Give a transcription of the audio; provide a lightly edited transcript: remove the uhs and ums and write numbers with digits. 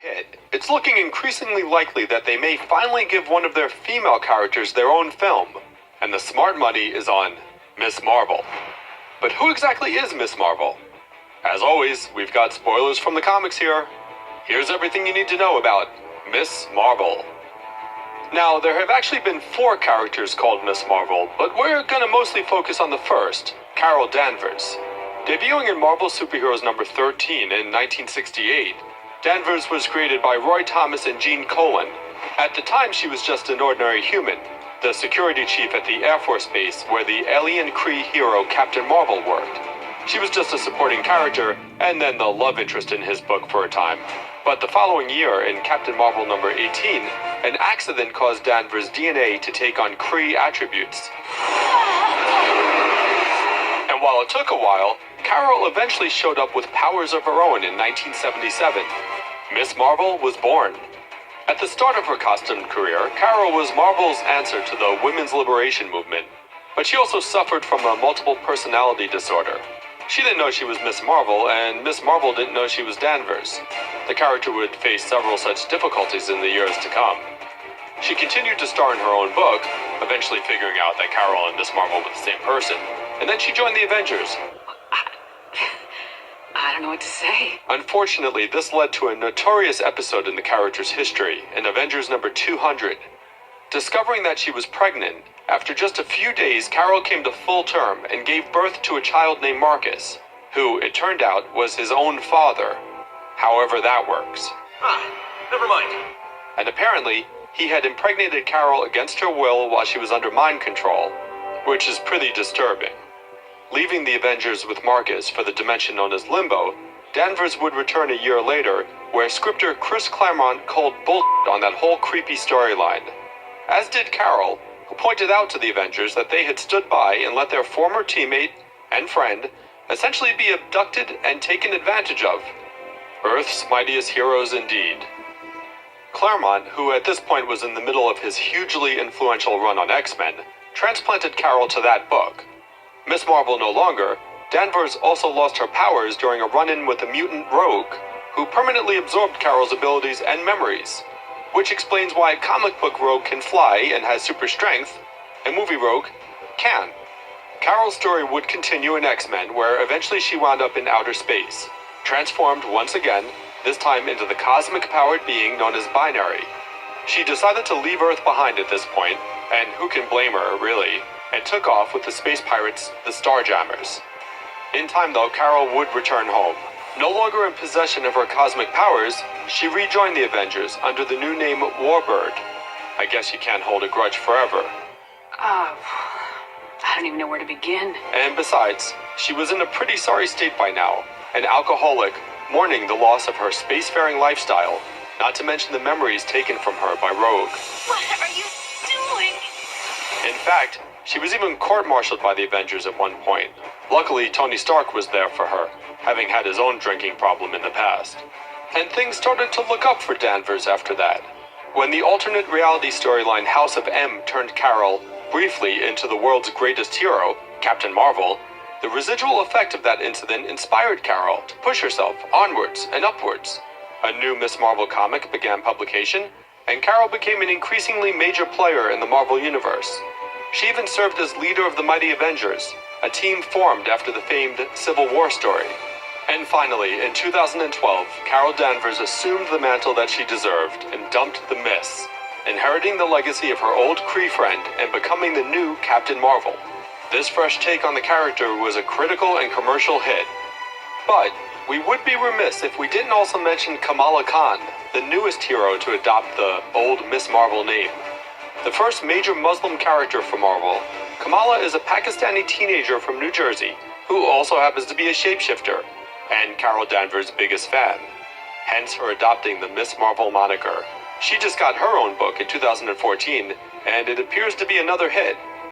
hit, it's looking increasingly likely that they may finally give one of their female characters their own film, and the smart money is on Miss Marvel. But who exactly is Miss Marvel? As always, we've got spoilers from the comics here. Here's everything you need to know about Miss Marvel. Now, there have actually been 4 characters called Miss Marvel, but we're gonna mostly focus on the first, Carol Danvers. Debuting in Marvel Superheroes number 13 in 1968, Danvers was created by Roy Thomas and Gene Colan. At the time, she was just an ordinary human, the security chief at the Air Force Base where the alien Kree hero Captain Marvel worked. She was just a supporting character, and then the love interest in his book for a time. But the following year, in Captain Marvel number 18, an accident caused Danvers' DNA to take on Kree attributes. And while it took a while, Carol eventually showed up with powers of her own in 1977. Miss Marvel was born. At the start of her costume career, Carol was Marvel's answer to the women's liberation movement, but she also suffered from a multiple personality disorder. She didn't know she was Miss Marvel, and Miss Marvel didn't know she was Danvers. The character would face several such difficulties in the years to come. She continued to star in her own book, eventually figuring out that Carol and Miss Marvel were the same person, and then she joined the Avengers. I don't know what to say. Unfortunately, this led to a notorious episode in the character's history in Avengers number 200. Discovering that she was pregnant, after just a few days, Carol came to full term and gave birth to a child named Marcus, who, it turned out, was his own father. However that works. Never mind. And apparently, he had impregnated Carol against her will while she was under mind control, which is pretty disturbing. Leaving the Avengers with Marcus for the dimension known as Limbo, Danvers would return a year later, where scripter Chris Claremont called bullshit on that whole creepy storyline. As did Carol, who pointed out to the Avengers that they had stood by and let their former teammate and friend essentially be abducted and taken advantage of. Earth's mightiest heroes indeed. Claremont, who at this point was in the middle of his hugely influential run on X-Men, transplanted Carol to that book. Miss Marvel no longer, Danvers also lost her powers during a run-in with a mutant Rogue, who permanently absorbed Carol's abilities and memories, which explains why comic book Rogue can fly and has super strength, and movie Rogue can. Carol's story would continue in X-Men, where eventually she wound up in outer space, transformed once again, this time into the cosmic-powered being known as Binary. She decided to leave Earth behind at this point, and who can blame her, really, and took off with the space pirates, the Starjammers. In time, though, Carol would return home. No longer in possession of her cosmic powers, she rejoined the Avengers under the new name Warbird. I guess you can't hold a grudge forever. I don't even know where to begin. And besides, she was in a pretty sorry state by now, an alcoholic, mourning the loss of her spacefaring lifestyle, not to mention the memories taken from her by Rogue. What are you doing? In fact, she was even court-martialed by the Avengers at one point. Luckily, Tony Stark was there for her, having had his own drinking problem in the past. And things started to look up for Danvers after that. When the alternate reality storyline House of M turned Carol, briefly, into the world's greatest hero, Captain Marvel, the residual effect of that incident inspired Carol to push herself onwards and upwards. A new Miss Marvel comic began publication, and Carol became an increasingly major player in the Marvel Universe. She even served as leader of the Mighty Avengers, a team formed after the famed Civil War story. And finally, in 2012, Carol Danvers assumed the mantle that she deserved and dumped the Miss, inheriting the legacy of her old Kree friend and becoming the new Captain Marvel. This fresh take on the character was a critical and commercial hit. But we would be remiss if we didn't also mention Kamala Khan, the newest hero to adopt the old Miss Marvel name. The first major Muslim character for Marvel, Kamala is a Pakistani teenager from New Jersey who also happens to be a shapeshifter, and Carol Danvers' biggest fan, hence her adopting the Miss Marvel moniker. She just got her own book in 2014, and it appears to be another hit.